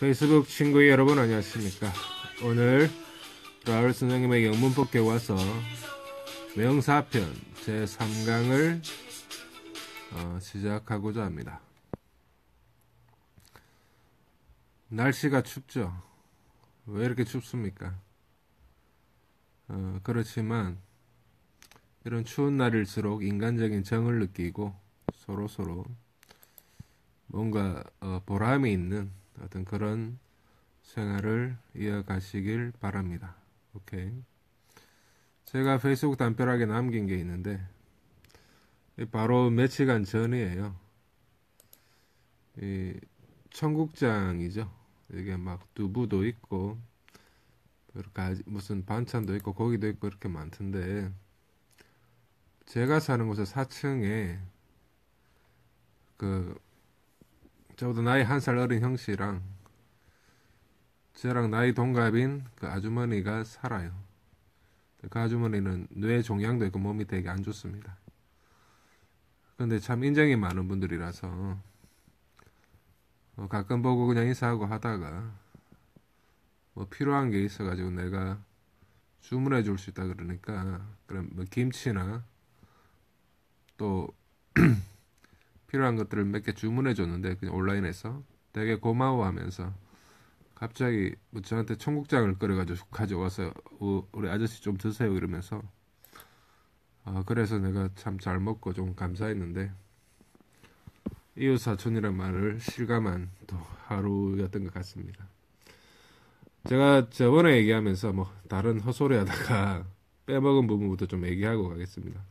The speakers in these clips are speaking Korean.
페이스북 친구 여러분 안녕하십니까. 오늘 라울 선생님의 영문법에 와서 명사편 제3강을 시작하고자 합니다. 날씨가 춥죠. 왜 이렇게 춥습니까? 그렇지만 이런 추운 날일수록 인간적인 정을 느끼고 서로 뭔가 보람이 있는 어떤 그런 생활을 이어가시길 바랍니다. 오케이. 제가 페이스북 담벼락에 남긴 게 있는데 바로 며칠간 전이에요. 이 청국장이죠. 이게 막 두부도 있고 무슨 반찬도 있고 고기도 있고 이렇게 많던데, 제가 사는 곳에 4층에 저보다 나이 1살 어린 형씨랑 저랑 나이 동갑인 그 아주머니가 살아요. 그 아주머니는 뇌 종양도 있고 몸이 되게 안 좋습니다. 근데 참 인정이 많은 분들이라서 가끔 보고 그냥 인사하고 하다가 뭐 필요한 게 있어가지고 내가 주문해 줄 수 있다 그러니까 그럼 뭐 김치나 또 필요한 것들을 몇 개 주문해 줬는데 그냥 온라인에서 되게 고마워하면서 갑자기 뭐 저한테 청국장을 끓여가지고 가져와서 우리 아저씨 좀 드세요 이러면서 그래서 내가 참 잘 먹고 좀 감사했는데, 이웃 사촌이란 말을 실감한 또 하루였던 것 같습니다. 제가 저번에 얘기하면서 뭐 다른 헛소리 하다가 빼먹은 부분부터 좀 얘기하고 가겠습니다.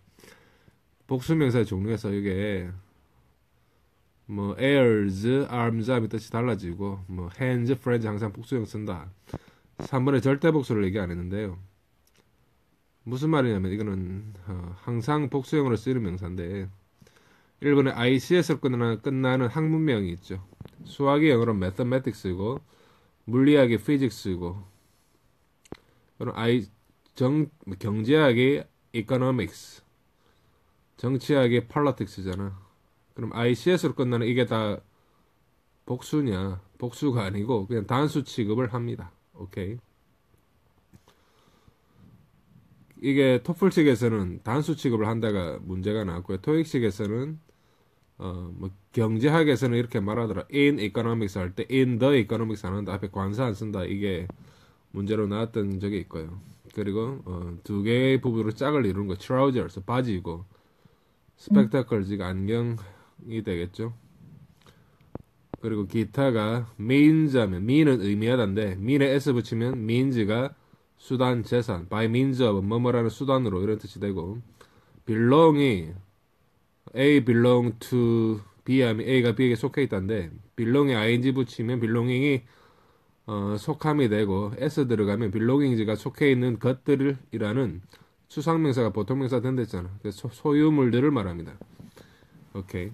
복수명사의 종류에서 이게 뭐 heirs, arms 하면 뜻이 달라지고 뭐 hands, friends 항상 복수형 쓴다. 3번에 절대 복수를 얘기 안 했는데요. 무슨 말이냐면 이거는 항상 복수형으로 쓰이는 명사인데, 1번에 ICS로 끝나는 학문명이 있죠. 수학이 영어로 mathematics이고 물리학이 physics이고 그럼 경제학이 economics, 정치학이 politics잖아. 그럼 ICS로 끝나는 이게 다 복수냐? 복수가 아니고 그냥 단수 취급을 합니다. 오케이. 이게 토플식에서는 단수 취급을 한다가 문제가 나왔고요. 토익식에서는 뭐 경제학에서는 이렇게 말하더라. in economics 할 때 in the economics 안 한다. 앞에 관사 안 쓴다. 이게 문제로 나왔던 적이 있고요. 그리고 두 개의 부분으로 짝을 이루는 거 trousers 바지이고 spectacles가 안경이 되겠죠. 그리고 기타가 means 하면 mean은 의미하다인데 mean에 s 붙이면 means가 수단, 재산, by means of 뭐뭐라는 수단으로 이런 뜻이 되고, belong이 A belong to B 하면 A가 B에게 속해 있다는데 belong에 ing 붙이면 belonging이 속함이 되고 s 들어가면 belongings가 속해 있는 것들이라는 추상명사가 보통명사 된댔잖아. 그래서 소유물들을 말합니다. 오케이.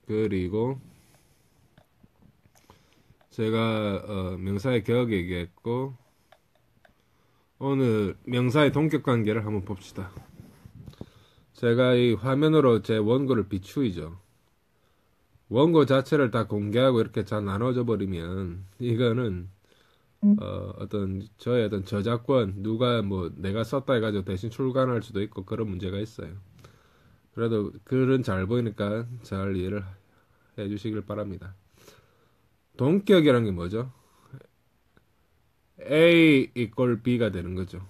그리고 제가 명사의 격 얘기했고, 오늘 명사의 동격관계를 한번 봅시다. 제가 이 화면으로 제 원고를 비추이죠. 원고 자체를 다 공개하고 이렇게 잘 나눠져 버리면 이거는 저의 어떤 저작권, 누가 뭐 내가 썼다 해가지고 대신 출간할 수도 있고 그런 문제가 있어요. 그래도 글은 잘 보이니까 잘 이해를 해주시길 바랍니다. 동격이라는 게 뭐죠? A equal B가 되는 거죠.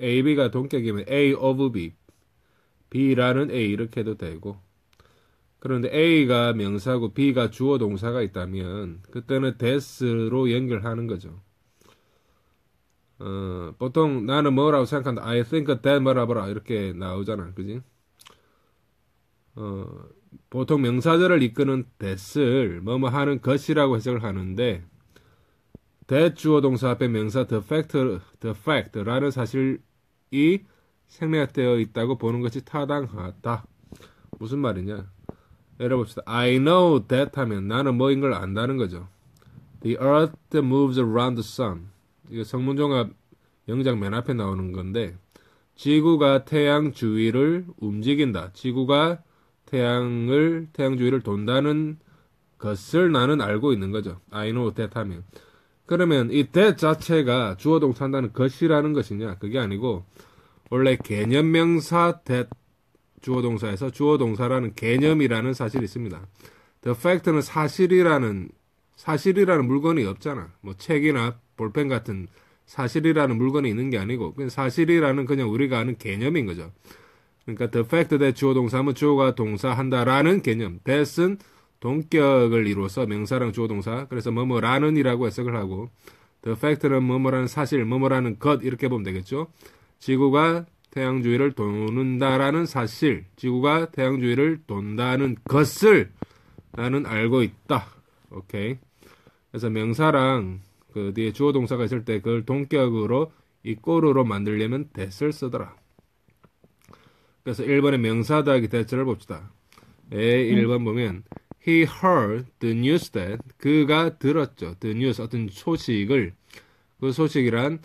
A, B가 동격이면 A of B, B라는 A 이렇게 해도 되고, 그런데 A가 명사고 B가 주어 동사가 있다면 그때는 that로 연결하는 거죠. 보통 나는 뭐라고 생각한다. I think that 뭐라보라 이렇게 나오잖아. 그지? 보통 명사절을 이끄는 that을 뭐뭐 하는 것이라고 해석을 하는데, that 주어 동사 앞에 명사 the fact라는 사실이 생략되어 있다고 보는 것이 타당하다. 무슨 말이냐? 예를 봅시다. I know that 하면 나는 뭐인 걸 안다는 거죠. The earth moves around the sun. 이거 성문종합 영장 맨 앞에 나오는 건데, 지구가 태양 주위를 움직인다. 지구가 태양 주위를 돈다는 것을 나는 알고 있는 거죠. I know that 하면. 그러면 이 that 자체가 주어 동사 한다는 것이라는 것이냐? 그게 아니고 원래 개념명사 that 주어 동사에서 주어 동사라는 개념이라는 사실이 있습니다. The fact는 사실이라는 물건이 없잖아. 뭐 책이나 볼펜 같은 사실이라는 물건이 있는 게 아니고 그냥 사실이라는 그냥 우리가 아는 개념인 거죠. 그러니까 the fact that 주어 동사하면 주어가 동사한다라는 개념. that은 동격을 이루어서 명사랑 주어 동사. 그래서 뭐뭐라는이라고 해석을 하고 the fact는 뭐뭐라는 사실, 뭐뭐라는 것 이렇게 보면 되겠죠. 지구가 태양 주위를 도는다라는 사실, 지구가 태양 주위를 돈다는 것을 나는 알고 있다. 오케이. 그래서 명사랑 그 뒤에 주어 동사가 있을 때 그걸 동격으로 이꼬르로 만들려면 that을 쓰더라. 그래서 1번의 명사 더하기 that를 봅시다. 1번 보면 he heard the news that 그가 들었죠. the news 어떤 소식을 그 소식이란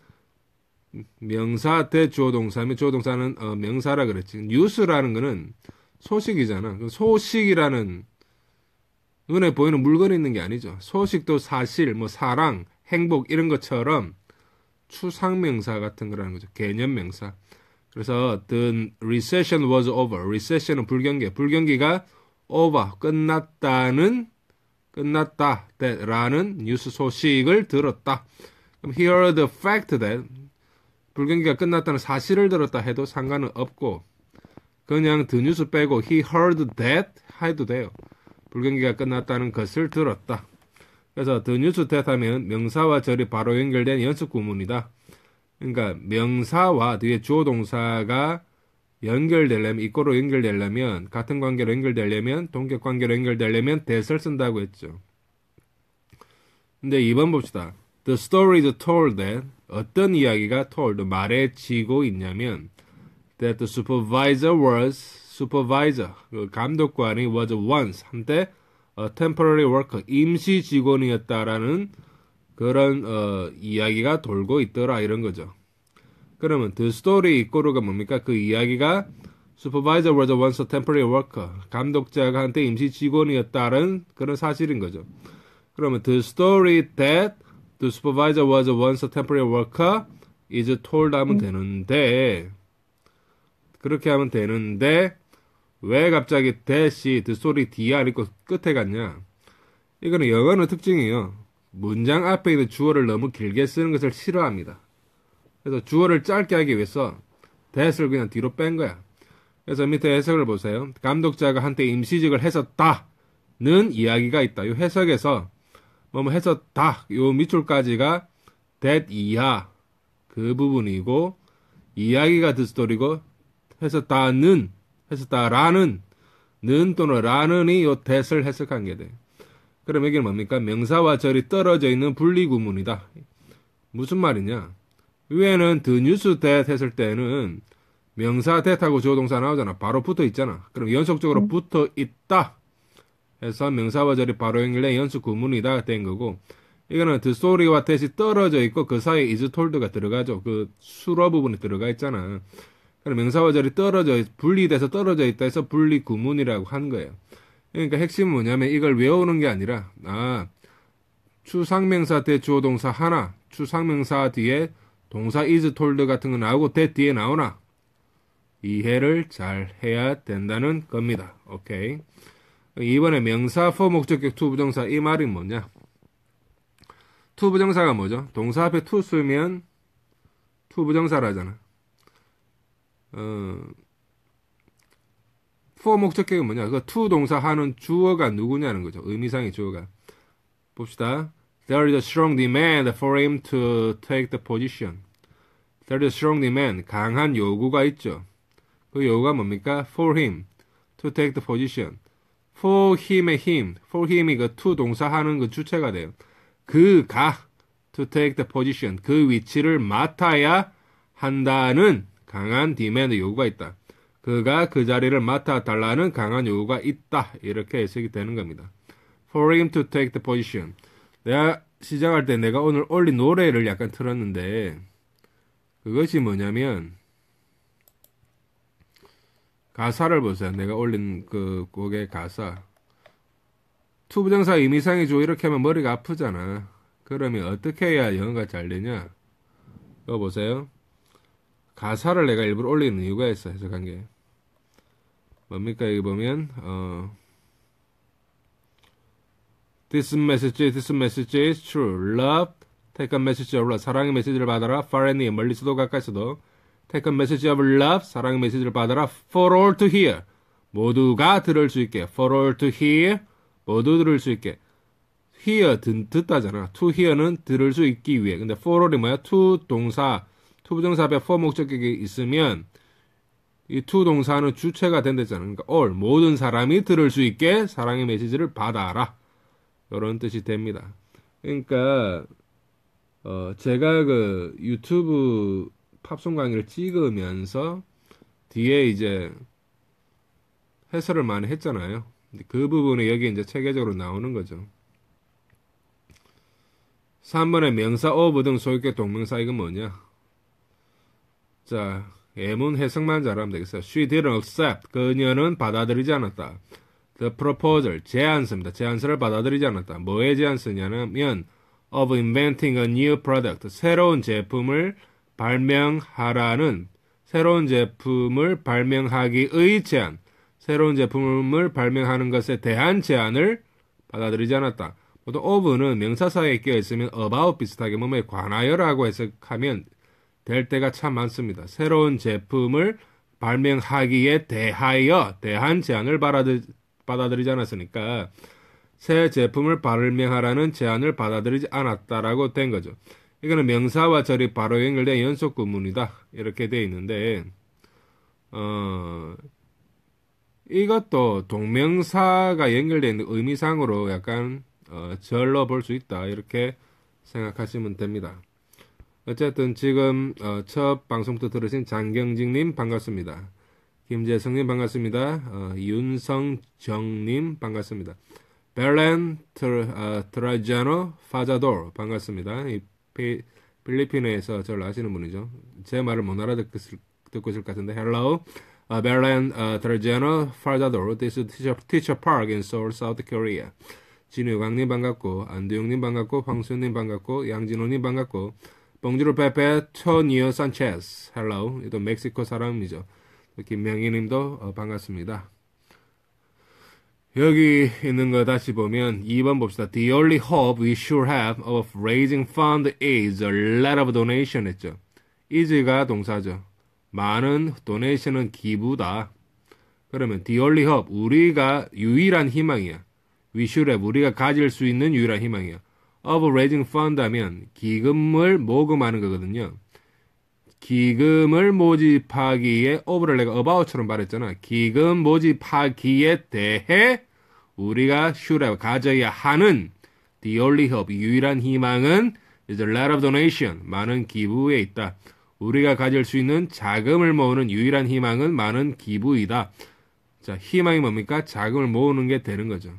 명사 대 주어 동사면 주어 동사는 명사라 그랬지. news라는 거는 소식이잖아. 소식이라는 눈에 보이는 물건이 있는 게 아니죠. 소식도 사실, 뭐 사랑, 행복 이런 것처럼 추상명사 같은 거라는 거죠. 개념명사. 그래서 the recession was over. recession은 불경기가 over, 끝났다 라는 뉴스 소식을 들었다. 그럼 he heard the fact that 불경기가 끝났다는 사실을 들었다 해도 상관은 없고 그냥 the news 빼고 he heard that 해도 돼요. 불경기가 끝났다는 것을 들었다. 그래서 the news that 하면 명사와 절이 바로 연결된 연습 구문이다. 그러니까 명사와 뒤에 주어 동사가 연결되려면 이꼬로 연결되려면 같은 관계로 연결되려면 동격 관계로 연결되려면 that을 쓴다고 했죠. 근데 2번 봅시다. The story is told that 어떤 이야기가 told 말해지고 있냐면 that the supervisor 그 감독관이 was once 한때 a temporary worker 임시 직원이었다라는 그런 이야기가 돌고 있더라 이런 거죠. 그러면 the story 이꼬르가 뭡니까? 그 이야기가 supervisor was once a temporary worker 감독자가 한때 임시 직원이었다는 그런 사실인 거죠. 그러면 the story that the supervisor was once a temporary worker is told 하면 되는데 그렇게 하면 되는데 왜 갑자기 that이 the story 뒤에 안 있고 끝에 갔냐? 이거는 영어는 특징이에요. 문장 앞에 있는 주어를 너무 길게 쓰는 것을 싫어합니다. 그래서 주어를 짧게 하기 위해서 that을 그냥 뒤로 뺀 거야. 그래서 밑에 해석을 보세요. 감독자가 한때 임시직을 했었다는 이야기가 있다. 이 해석에서 뭐뭐 했었다. 요 밑줄까지가 that 이하 그 부분이고 이야기가 the story고 했었다라는 는 또는 라는이 요 that을 해석한 게 돼. 그럼 여기는 뭡니까? 명사와 절이 떨어져 있는 분리구문이다. 무슨 말이냐? 위에는 the news that 했을 때는 명사 that하고 주어동사 나오잖아. 바로 붙어 있잖아. 그럼 연속적으로 붙어 있다 해서 명사와 절이 바로 연결된 연속 구문이다 된 거고 이거는 the story와 that이 떨어져 있고 그 사이에 is told가 들어가죠. 그 수로 부분이 들어가 있잖아. 그럼 명사와 절이 분리돼서 떨어져 있다 해서 분리구문이라고 한 거예요. 그러니까 핵심은 뭐냐면 이걸 외우는 게 아니라 추상명사 대 주어동사 하나 추상명사 뒤에 동사 is told 같은 거 나오고 that 뒤에 나오나 이해를 잘 해야 된다는 겁니다. 오케이. 이번에 명사 for 목적격 to 부정사 이 말이 뭐냐? to 부정사가 뭐죠? 동사 앞에 to 쓰면 to 부정사라잖아. for 목적격은 뭐냐? 그 to 동사 하는 주어가 누구냐는 거죠. 의미상의 주어가. 봅시다. There is a strong demand for him to take the position. There is a strong demand. 강한 요구가 있죠. 그 요구가 뭡니까? For him to take the position. For him의 him. For him이 그 to 동사 하는 그 주체가 돼요. 그가 to take the position. 그 위치를 맡아야 한다는 강한 demand 요구가 있다. 그가 그 자리를 맡아달라는 강한 요구가 있다. 이렇게 해석이 되는 겁니다. For him to take the position. 내가 시작할 때 내가 오늘 올린 노래를 약간 틀었는데 그것이 뭐냐면 가사를 보세요. 내가 올린 그 곡의 가사. 투부정사 의미상의 주 이렇게 하면 머리가 아프잖아. 그러면 어떻게 해야 영어가 잘 되냐? 이거 보세요. 가사를 내가 일부러 올리는 이유가 있어. 해석한 게 뭡니까? 여기 보면 This message is true. Love, take a message of love. 사랑의 메시지를 받아라. Far and near, 멀리서도 가까이서도. Take a message of love. 사랑의 메시지를 받아라. For all to hear. 모두가 들을 수 있게. For all to hear. 모두 들을 수 있게. hear, 듣다잖아. to hear는 들을 수 있기 위해. 근데 for all이 뭐야? to 동사, to 부정사 앞에 for 목적격이 있으면 이 to 동사는 주체가 된댔잖아. 그러니까 all, 모든 사람이 들을 수 있게 사랑의 메시지를 받아라. 이런 뜻이 됩니다. 그러니까 제가 그 유튜브 팝송 강의를 찍으면서 뒤에 이제 해설을 많이 했잖아요. 그 부분이 여기 이제 체계적으로 나오는 거죠. 3번에 명사, of 등 소유격 동명사 이건 뭐냐? 자, 예문 해석만 잘하면 되겠어요. She didn't accept. 그녀는 받아들이지 않았다. The proposal, 제안서입니다. 제안서를 받아들이지 않았다. 뭐의 제안서냐면 of inventing a new product, 새로운 제품을 발명하라는 새로운 제품을 발명하기의 제안, 새로운 제품을 발명하는 것에 대한 제안을 받아들이지 않았다. 보통 of는 명사사에 끼어 있으면 about 비슷하게 뭐뭐에 관하여라고 해석하면 될 때가 참 많습니다. 새로운 제품을 발명하기에 대한 제안을 받아들이지 않았으니까 새 제품을 발명하라는 제안을 받아들이지 않았다라고 된 거죠. 이거는 명사와 절이 바로 연결된 연속 구문이다. 이렇게 돼 있는데 이것도 동명사가 연결되어 있는 의미상으로 약간 절로 볼 수 있다. 이렇게 생각하시면 됩니다. 어쨌든 지금 첫 방송부터 들으신 장경직님 반갑습니다. 김재성님 반갑습니다. 윤성정님 반갑습니다. 벨렌 트라자노 파자도르 반갑습니다. 이 필리핀에서 저를 아시는 분이죠. 제 말을 못 알아듣고 있을 것 같은데 Hello, 벨렌 트라자노 파자도르 This is Teacher Park in Seoul, South Korea. 진우광님 반갑고 안두용님 반갑고 황수님 반갑고 양진호님 반갑고 봉주르 페페 토니오 산체스 Hello. 또 멕시코 사람이죠. 김명희님도 반갑습니다. 여기 있는 거 다시 보면 2번 봅시다. The only hope we should have of raising fund is a lot of donation 했죠. is가 동사죠. 많은 donation은 기부다. 그러면 the only hope, 우리가 유일한 희망이야. We should have, 우리가 가질 수 있는 유일한 희망이야. of raising fund 하면 기금을 모금하는 거거든요. 기금을 모집하기에 of를 내가 about처럼 말했잖아. 기금 모집하기에 대해 우리가 should have, 가져야 하는 the only hope, 유일한 희망은 is a lot of donation, 많은 기부에 있다. 우리가 가질 수 있는 자금을 모으는 유일한 희망은 많은 기부이다. 자, 희망이 뭡니까? 자금을 모으는 게 되는 거죠.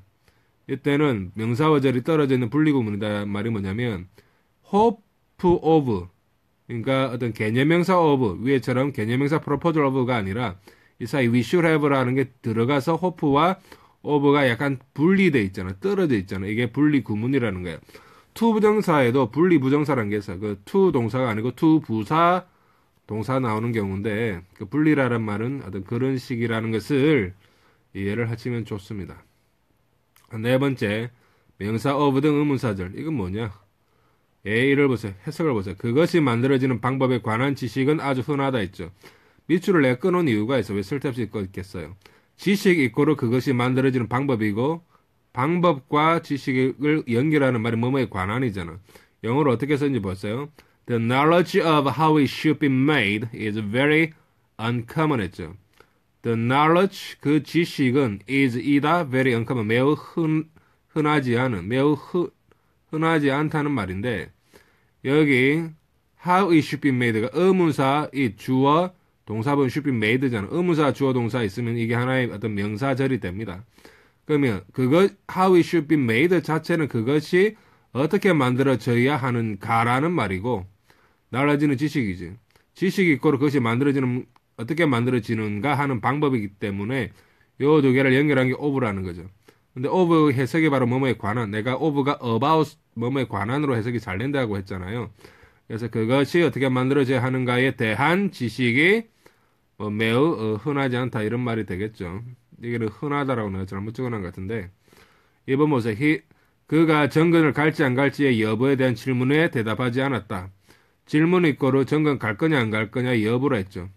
이때는 명사와 절이 떨어져 있는 분리구문이다 말이 뭐냐면 hope of, 그러니까 어떤 개념명사 of, 위에처럼 개념명사 proposal of가 아니라 이 사이 we should have라는 게 들어가서 hope와 of가 약간 분리돼 있잖아. 떨어져 있잖아. 이게 분리구문이라는 거야. to 부정사에도 분리부정사라는 게 있어. 그 to 동사가 아니고 to 부사 동사 나오는 경우인데 그 분리라는 말은 어떤 그런 식이라는 것을 이해를 하시면 좋습니다. 네 번째, 명사 of 등 의문사절. 이건 뭐냐? A를 보세요. 해석을 보세요. 그것이 만들어지는 방법에 관한 지식은 아주 흔하다 했죠. 밑줄을 내가 끊은 이유가 있어. 왜 쓸데없이 끊겠어요? 지식 이꼬르 그것이 만들어지는 방법이고 방법과 지식을 연결하는 말이 뭐뭐에 관한이잖아. 영어로 어떻게 썼는지 보세요. The knowledge of how it should be made is very uncommon 했죠. The knowledge, 그 지식은 is 이다, very uncommon, 매우 흔하지 않은, 매우 흔하지 않다는 말인데 여기 how it should be made가 의문사, 이 주어, 동사분 should be made잖아. 의문사, 주어, 동사 있으면 이게 하나의 어떤 명사절이 됩니다. 그러면 그것 how it should be made 자체는 그것이 어떻게 만들어져야 하는가라는 말이고 나눠지는 지식이지. 지식이 있고 그것이 만들어지는 어떻게 만들어지는가 하는 방법이기 때문에 요 두 개를 연결한 게 of라는 거죠. 근데 of 해석이 바로 뭐뭐에 관한, 내가 of가 about 뭐뭐에 관한으로 해석이 잘 된다고 했잖아요. 그래서 그것이 어떻게 만들어져야 하는가에 대한 지식이 매우 흔하지 않다 이런 말이 되겠죠. 이게 흔하다라고 내가 잘못 적어놓은 것 같은데 이번 모세 그가 정근을 갈지 안 갈지의 여부에 대한 질문에 대답하지 않았다. 질문 이꼬로 정근 갈 거냐 안 갈 거냐 여부로 했죠.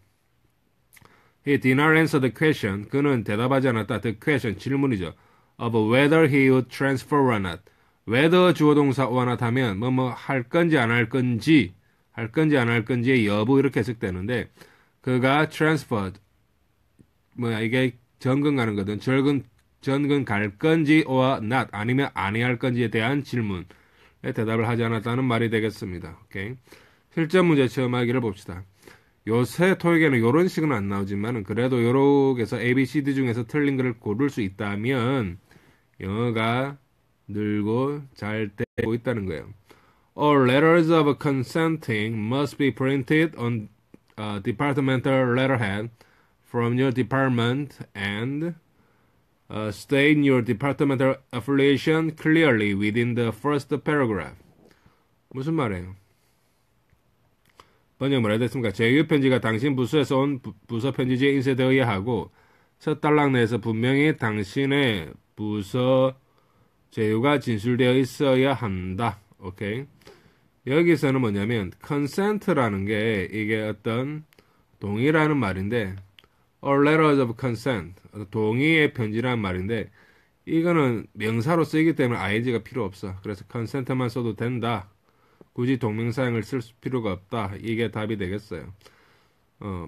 He did not answer the question. 그는 대답하지 않았다. The question 질문이죠. Of whether he would transfer or not. whether 주어 동사 or not 하면 뭐뭐 할 건지 안 할 건지 안 할 건지의 여부 이렇게 해석되는데 그가 transferred 이게 정근 가는 거든 전근 갈 건지 or not 아니면 아니할 건지에 대한 질문에 대답을 하지 않았다는 말이 되겠습니다. 오케이. 실전 문제 체험하기를 봅시다. 요새 토익에는 요런 식은 안 나오지만 그래도 요렇게서 A, B, C, D 중에서 틀린 거를 고를 수 있다면 영어가 늘고 잘 되고 있다는 거예요. All letters of consenting must be printed on departmental letterhead from your department and state your departmental affiliation clearly within the first paragraph. 무슨 말이에요? 번역을 해야 됐습니까? 제휴편지가 당신 부서에서 온 부서 편지지에 인쇄되어야 하고 첫 단락 내에서 분명히 당신의 부서 제휴가 진술되어 있어야 한다. 오케이. 여기서는 뭐냐면 consent라는 게 이게 어떤 동의라는 말인데 or letters of consent 동의의 편지라는 말인데 이거는 명사로 쓰이기 때문에 ing가 필요 없어. 그래서 consent만 써도 된다. 굳이 동명사형을 쓸 필요가 없다. 이게 답이 되겠어요.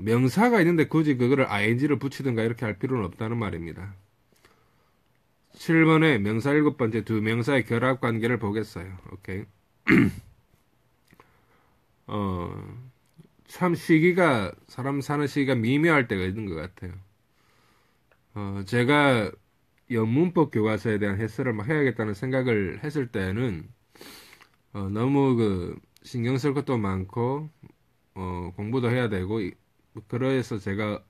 명사가 있는데 굳이 그거를 ing를 붙이든가 이렇게 할 필요는 없다는 말입니다. 7번에 명사 7번째 두 명사의 결합 관계를 보겠어요. 오케이. 참 시기가 사람 사는 시기가 미묘할 때가 있는 것 같아요. 제가 영문법 교과서에 대한 해설을 막 해야겠다는 생각을 했을 때는 너무 신경 쓸 것도 많고 공부도 해야 되고 그래서 제가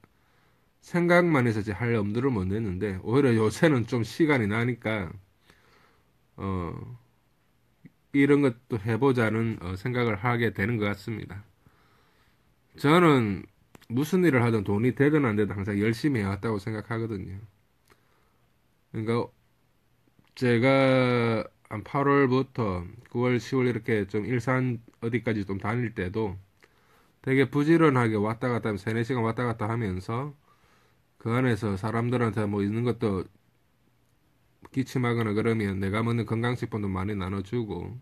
생각만 해서 할 엄두를 못 냈는데 오히려 요새는 좀 시간이 나니까 이런 것도 해보자는 생각을 하게 되는 것 같습니다. 저는 무슨 일을 하든 돈이 되든 안 되든 항상 열심히 해왔다고 생각하거든요. 그러니까 제가 한 8월부터 9월, 10월 이렇게 좀 일산 어디까지 좀 다닐 때도 되게 부지런하게 왔다 갔다 하면 3, 4시간 왔다 갔다 하면서 그 안에서 사람들한테 뭐 있는 것도 기침하거나 그러면 내가 먹는 건강식품도 많이 나눠주고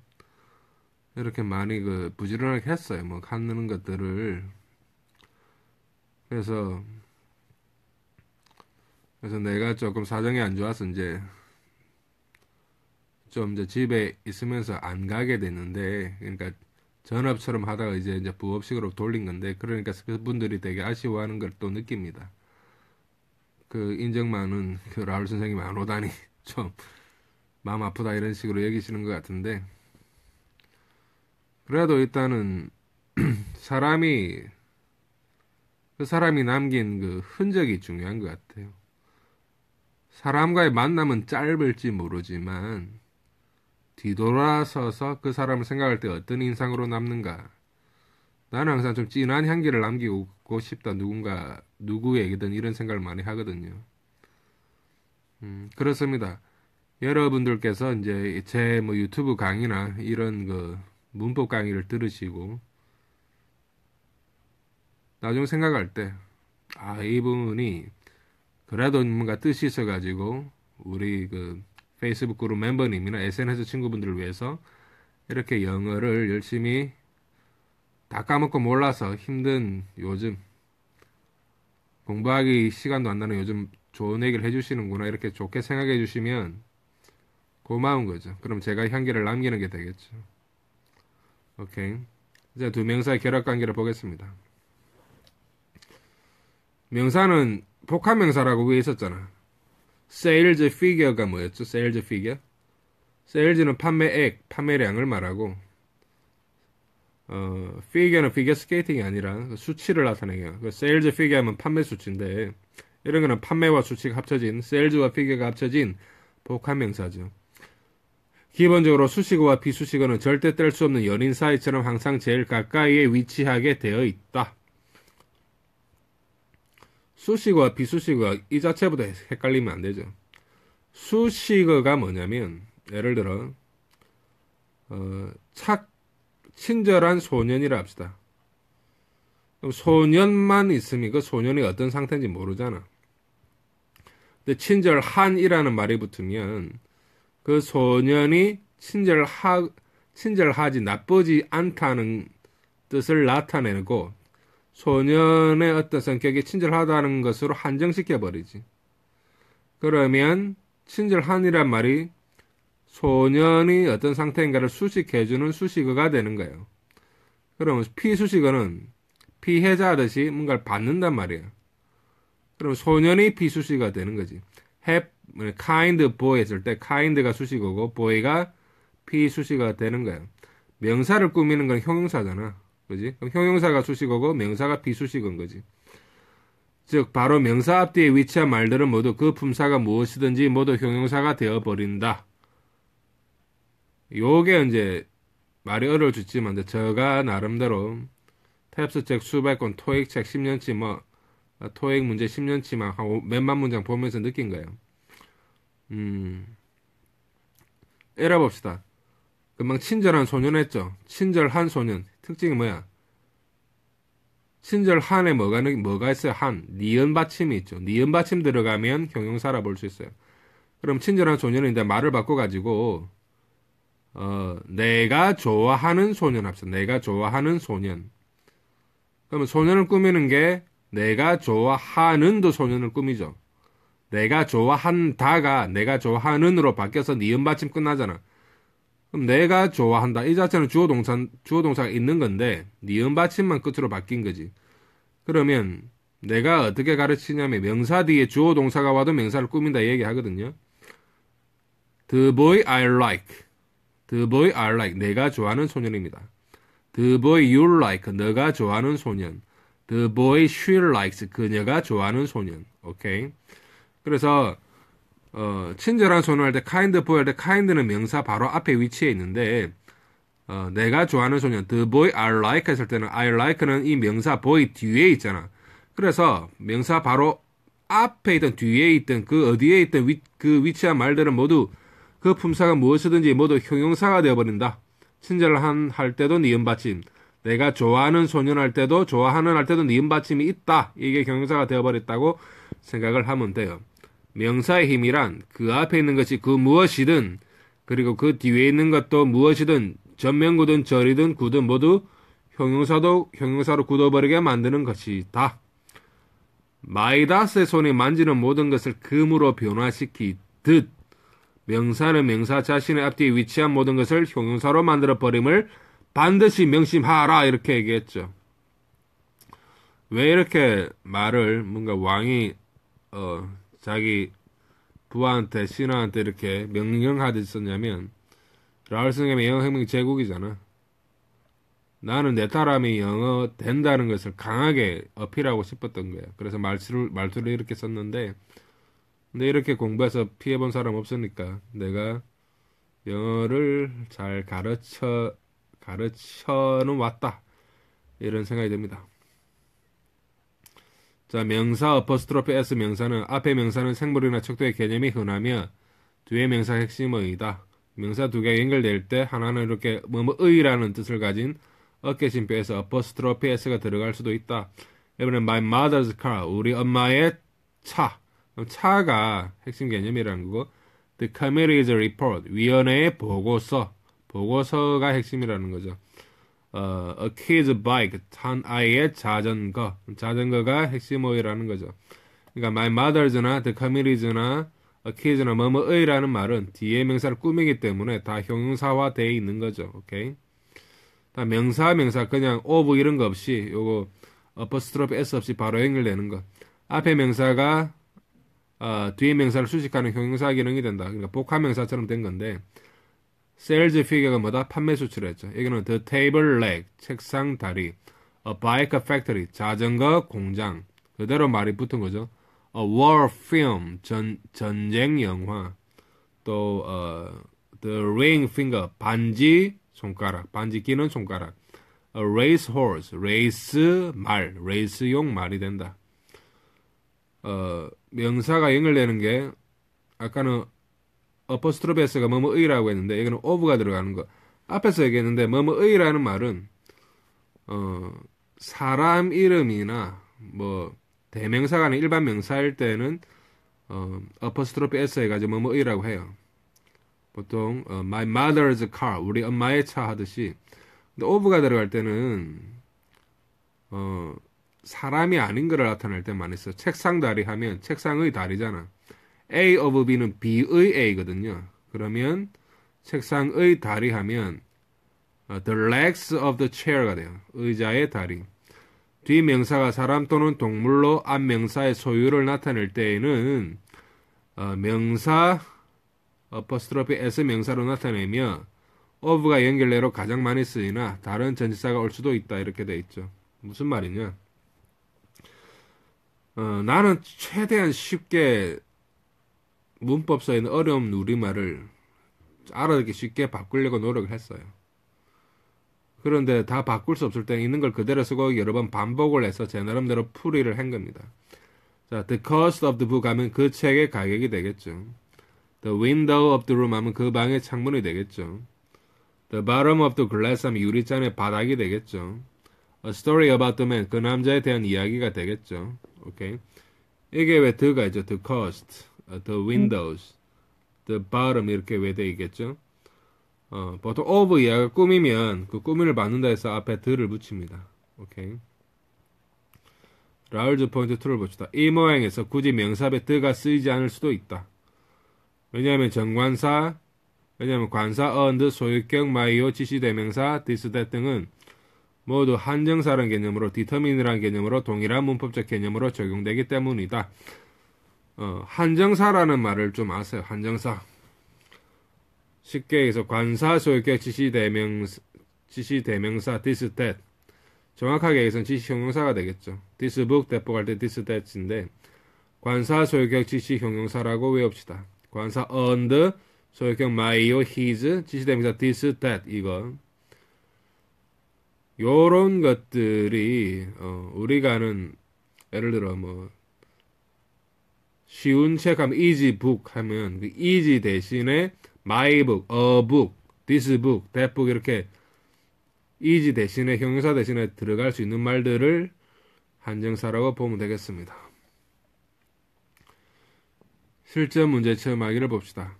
이렇게 많이 부지런하게 했어요. 뭐 하는 것들을. 그래서 내가 조금 사정이 안 좋아서 이제 집에 있으면서 안 가게 됐는데, 그러니까 전업처럼 하다가 이제 부업식으로 돌린 건데, 그러니까 그분들이 되게 아쉬워하는 걸 또 느낍니다. 인정 많은 라울 선생님이 안 오다니 좀 마음 아프다 이런 식으로 여기시는 것 같은데, 그래도 일단은 그 사람이 남긴 흔적이 중요한 것 같아요. 사람과의 만남은 짧을지 모르지만 뒤돌아서서 그 사람을 생각할 때 어떤 인상으로 남는가. 나는 항상 좀 진한 향기를 남기고 싶다. 누구에게든 이런 생각을 많이 하거든요. 그렇습니다. 여러분들께서 이제 제 유튜브 강의나 이런 문법 강의를 들으시고 나중에 생각할 때 이분이 그래도 뭔가 뜻이 있어가지고 우리 페이스북 그룹 멤버님이나 SNS 친구분들을 위해서 이렇게 영어를 열심히 다 까먹고 몰라서 힘든 요즘 공부하기 시간도 안 나는 요즘 좋은 얘기를 해주시는구나 이렇게 좋게 생각해 주시면 고마운 거죠. 그럼 제가 향기를 남기는 게 되겠죠. 오케이. 이제 두 명사의 결합 관계를 보겠습니다. 명사는 복합명사라고 위에 있었잖아. sales figure가 뭐였죠? sales figure? sales는 판매액, 판매량을 말하고 figure는 figure skating이 아니라 수치를 나타내요. sales figure 하면 판매 수치인데 이런 거는 판매와 수치가 합쳐진 sales와 figure가 합쳐진 복합명사죠. 기본적으로 수식어와 비수식어는 절대 뗄 수 없는 연인 사이처럼 항상 제일 가까이에 위치하게 되어 있다. 수식어와 비수식어 이 자체보다 헷갈리면 안 되죠. 수식어가 뭐냐면 예를 들어 친절한 소년이라 합시다. 그럼 소년만 있으면 그 소년이 어떤 상태인지 모르잖아. 근데 친절한이라는 말이 붙으면 그 소년이 친절하지 나쁘지 않다는 뜻을 나타내고 소년의 어떤 성격이 친절하다는 것으로 한정시켜 버리지. 그러면 친절한이란 말이 소년이 어떤 상태인가를 수식해주는 수식어가 되는 거예요. 그러면 피수식어는 피해자 하듯이 뭔가를 받는단 말이에요. 그럼 소년이 비수식어가 되는 거지. kind boy 했을 때 kind가 수식어고 boy가 비수식어가 되는 거예요. 명사를 꾸미는 건 형용사잖아. 그지? 그럼 형용사가 수식어고 명사가 비수식어인 거지. 즉 바로 명사 앞뒤에 위치한 말들은 모두 그 품사가 무엇이든지 모두 형용사가 되어버린다. 요게 이제 말이 어려울 수 있지만 제가 나름대로 탭스 책 수백 권, 토익 책 10년치 토익 문제 10년치 막 몇만 문장 보면서 느낀 거예요. 이래 봅시다. 금방 친절한 소년 했죠. 친절한 소년. 특징이 뭐야? 친절한에 뭐가 있어요? 니은 받침이 있죠. 니은 받침 들어가면 형용사라 볼 수 있어요. 그럼 친절한 소년은 이제 말을 바꿔가지고 내가 좋아하는 소년 합시다. 내가 좋아하는 소년. 그러면 소년을 꾸미는 게 내가 좋아하는도 소년을 꾸미죠. 내가 좋아한다가 내가 좋아하는으로 바뀌어서 니은 받침 끝나잖아. 그럼 내가 좋아한다. 이 자체는 주어 동사가 있는 건데 니은 받침만 끝으로 바뀐 거지. 그러면 내가 어떻게 가르치냐면 명사 뒤에 주어 동사가 와도 명사를 꾸민다 얘기하거든요. The boy I like. The boy I like. 내가 좋아하는 소년입니다. The boy you like. 너가 좋아하는 소년. The boy she likes. 그녀가 좋아하는 소년. 오케이. 그래서 친절한 소년 할 때 kind boy 할 때 kind는 명사 바로 앞에 위치해 있는데 내가 좋아하는 소년 the boy I like 했을 때는 I like는 이 명사 boy 뒤에 있잖아. 그래서 명사 바로 앞에 있던 뒤에 있던 그 어디에 있던 그 위치한 말들은 모두 그 품사가 무엇이든지 모두 형용사가 되어버린다. 친절한 할 때도 니은 받침, 내가 좋아하는 소년 할 때도 좋아하는 할 때도 니은 받침이 있다. 이게 형용사가 되어버렸다고 생각을 하면 돼요. 명사의 힘이란 그 앞에 있는 것이 그 무엇이든 그리고 그 뒤에 있는 것도 무엇이든 전면구든 절이든 구든 모두 형용사로 굳어버리게 만드는 것이다. 마이다스의 손이 만지는 모든 것을 금으로 변화시키듯 명사는 명사 자신의 앞뒤에 위치한 모든 것을 형용사로 만들어버림을 반드시 명심하라 이렇게 얘기했죠. 왜 이렇게 말을 뭔가 왕이 자기 부하한테 신하한테 이렇게 명령하듯이 썼냐면 라울 스님의 영어혁명 제국이잖아. 나는 내 사람이 영어 된다는 것을 강하게 어필하고 싶었던 거야. 그래서 말투를 이렇게 썼는데 근데 이렇게 공부해서 피해본 사람 없으니까 내가 영어를 잘 가르쳐는 왔다. 이런 생각이 듭니다. 자, 명사 어퍼스트로피 S 명사는 앞에 명사는 생물이나 척도의 개념이 흔하며 뒤에 명사 핵심어이다. 명사 두 개가 연결될 때 하나는 이렇게 뭐의라는 뜻을 가진 어깨심표에서 어퍼스트로피 S가 들어갈 수도 있다. 이번엔 my mother's car, 우리 엄마의 차. 차가 핵심 개념이라는 거고 the committee's report, 위원회의 보고서가 핵심이라는 거죠. A kid's bike, 한 아이의 자전거가 핵심어이라는 거죠. 그러니까 my mother's나 the committee's나 a kid's나 뭐뭐의라는 말은 뒤에 명사를 꾸미기 때문에 다 형용사화 되어 있는 거죠. 오케이. 다 명사 그냥 of 이런 거 없이 요거 apostrophe s 없이 바로 연결되는 거. 앞에 명사가 뒤에 명사를 수식하는 형용사 기능이 된다. 그러니까 복합명사처럼 된 건데 sales figure가 뭐다? 판매 수치를 했죠. 여기는 the table leg, 책상 다리, a bike factory, 자전거 공장. 그대로 말이 붙은 거죠. a war film, 전쟁 영화, 또 the ring finger 반지 손가락, 반지 끼는 손가락. A race horse, 레이스 말, 레이스용 말이 된다. 명사가 연결되는 게 아까는 어퍼스트로피 s가 뭐뭐의라고 했는데 이거는 of가 들어가는 거. 앞에서 얘기했는데 뭐뭐의라는 말은 사람 이름이나 뭐 대명사가 아닌 일반 명사일 때는 어퍼스트로피 s 해가지고 뭐뭐의라고 해요. 보통 my mother's car, 우리 엄마의 차 하듯이. 근데 of가 들어갈 때는 사람이 아닌 거를 나타낼 때 많이 써. 책상 다리 하면 책상의 다리잖아. A of B는 B의 A거든요. 그러면 책상의 다리 하면 the legs of the chair가 돼요. 의자의 다리. 뒤명사가 사람 또는 동물로 앞명사의 소유를 나타낼 때에는 명사 어퍼스트로피 s 명사로 나타내며 of가 연결례로 가장 많이 쓰이나 다른 전치사가 올 수도 있다 이렇게 돼 있죠. 무슨 말이냐? 나는 최대한 쉽게 문법서에 있는 어려운 우리말을 알아듣기 쉽게 바꾸려고 노력을 했어요. 그런데 다 바꿀 수 없을 때 있는 걸 그대로 쓰고 여러 번 반복을 해서 제 나름대로 풀이를 한 겁니다. 자, the cost of the book 하면 그 책의 가격이 되겠죠. The window of the room 하면 그 방의 창문이 되겠죠. The bottom of the glass 하면 유리잔의 바닥이 되겠죠. A story about the man, 그 남자에 대한 이야기가 되겠죠. 오케이. 이게 왜 the가 있죠? The cost, the windows, the bottom 이렇게 왜 돼 있겠죠? 보통 of 이하가 꾸미면 그 꾸미를 받는다 해서 앞에 the를 붙입니다. 오케이. 라울즈 포인트 2를 봅시다. 이 모양에서 굳이 명사에 the가 쓰이지 않을 수도 있다. 왜냐하면 정관사, 왜냐하면 관사, and, 소유격, 마이오, 지시대명사, this, that 등은 모두 한정사라는 개념으로 determine이라는 개념으로 동일한 문법적 개념으로 적용되기 때문이다. 한정사라는 말을 좀 아세요. 한정사. 쉽게 해서 관사, 소유격, 지시대명사, this, that. 정확하게 해서는 지시형용사가 되겠죠. this book, that book 할 때 this, that인데 관사, 소유격, 지시형용사라고 외웁시다. 관사 and, 소유격 my요, his, 지시대명사 this, that 이거. 요런 것들이 우리가 아는 예를 들어 뭐 쉬운 책 하면 easy book 하면 그 easy 대신에 my book, a book, this book, that book 이렇게 easy 대신에 형용사 대신에 들어갈 수 있는 말들을 한정사라고 보면 되겠습니다. 실전 문제 체험하기를 봅시다.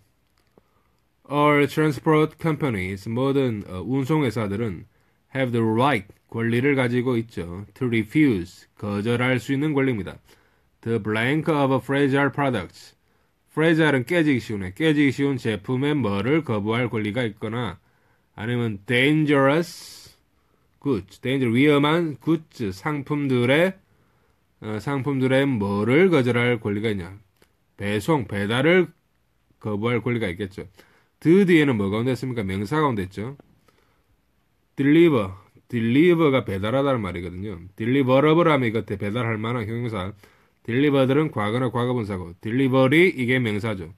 All transport companies, 모든 운송회사들은 have the right, 권리를 가지고 있죠. To refuse, 거절할 수 있는 권리입니다. The blank of fragile products. fragile은 깨지기 쉬운, 깨지기 쉬운 제품의 뭐를 거부할 권리가 있거나 아니면 dangerous goods, 위험한 goods, 상품들의 뭐를 거절할 권리가 있냐. 배달을 거부할 권리가 있겠죠. 그 뒤에는 뭐가 온댔습니까? 명사가 온댔죠. deliver가 배달하다는 말이거든요. deliverable 하면 이것에 배달할 만한 형용사. delivered는 과거나 과거분사고 delivery 이게 명사죠.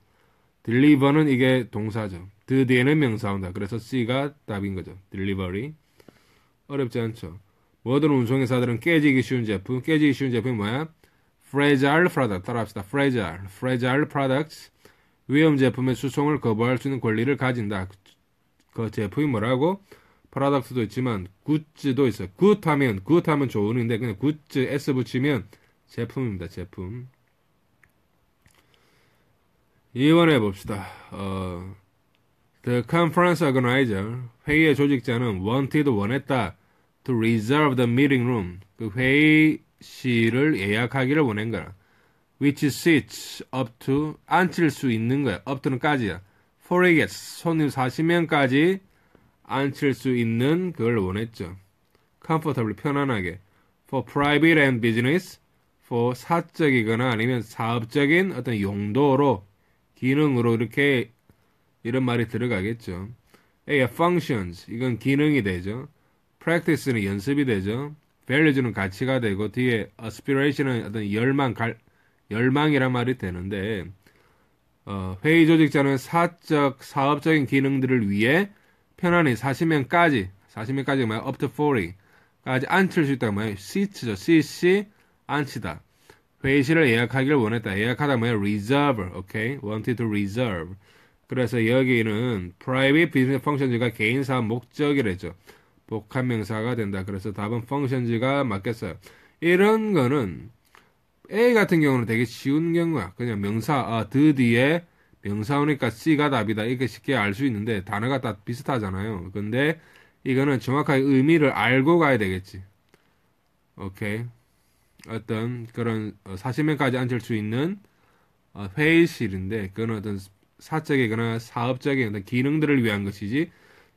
deliver는 이게 동사죠. 그 뒤에는 명사 온다. 그래서 C가 답인 거죠. delivery. 어렵지 않죠. 모든 운송회사들은 깨지기 쉬운 제품이 뭐야? fragile product. 따라합시다. fragile products. 위험 제품의 수송을 거부할 수 있는 권리를 가진다. 그 제품이 뭐라고? 프로덕트도 있지만 굿즈도 있어요. 굿하면 좋은인데 그냥 굿즈 S 붙이면 제품입니다. 제품. 2번 해봅시다. The conference organizer, 회의의 조직자는 원했다. To reserve the meeting room, 그 회의실을 예약하기를 원한 거야. Which sits up to, 앉힐 수 있는 거야. up to는 까지야. for guests, 손님 40명까지 앉힐 수 있는 그걸 원했죠. comfortably, 편안하게. for private and business, for 사적이거나 아니면 사업적인 어떤 용도로, 기능으로 이렇게 이런 말이 들어가겠죠. A, functions, 이건 기능이 되죠. practice는 연습이 되죠. values는 가치가 되고 뒤에 aspiration은 어떤 열망이란 말이 되는데 회의 조직자는 사적, 사업적인 기능들을 위해 편안히 40명까지 뭐야? up to 40까지 앉힐 수 있다고 뭐야? seats죠. CC, 앉히다. 회의실을 예약하기를 원했다. 예약하다 뭐야? reserve, 오케이? wanted to reserve. 그래서 여기는 private business functions가 개인 사업 목적이랬죠. 복합명사가 된다. 그래서 답은 functions가 맞겠어요. 이런 거는 A 같은 경우는 되게 쉬운 경우야. 그냥 명사, the 뒤에 명사 오니까 C가 답이다. 이렇게 쉽게 알 수 있는데 단어가 다 비슷하잖아요. 근데 이거는 정확하게 의미를 알고 가야 되겠지. 오케이. 어떤 그런 40명까지 앉을 수 있는 회의실인데 그건 어떤 사적이거나 사업적인 어떤 기능들을 위한 것이지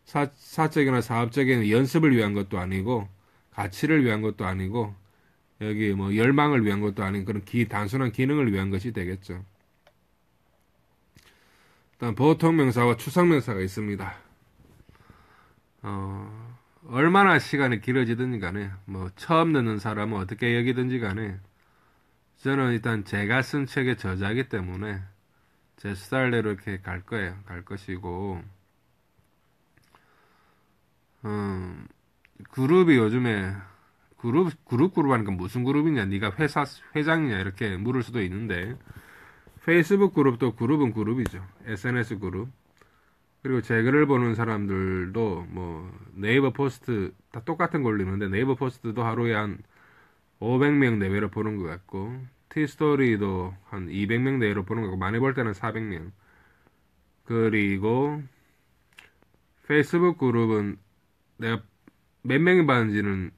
사적이나 사업적인 연습을 위한 것도 아니고 가치를 위한 것도 아니고 여기 뭐 열망을 위한 것도 아닌 그런 단순한 기능을 위한 것이 되겠죠. 일단 보통 명사와 추상 명사가 있습니다. 얼마나 시간이 길어지든지 간에 뭐 처음 듣는 사람은 어떻게 여기든지 간에 저는 일단 제가 쓴 책의 저자이기 때문에 제 스타일대로 이렇게 갈 거예요. 갈 것이고 그룹이 요즘에 그룹 하니까 무슨 그룹이냐 네가 회사 회장이냐 이렇게 물을 수도 있는데 페이스북 그룹도 그룹은 그룹이죠. SNS 그룹. 그리고 제 글을 보는 사람들도 뭐 네이버 포스트 다 똑같은 걸로 있는데 네이버 포스트도 하루에 한 500명 내외로 보는 것 같고 티스토리도 한 200명 내외로 보는 것 같고 많이 볼 때는 400명. 그리고 페이스북 그룹은 내가 몇 명이 봤는지는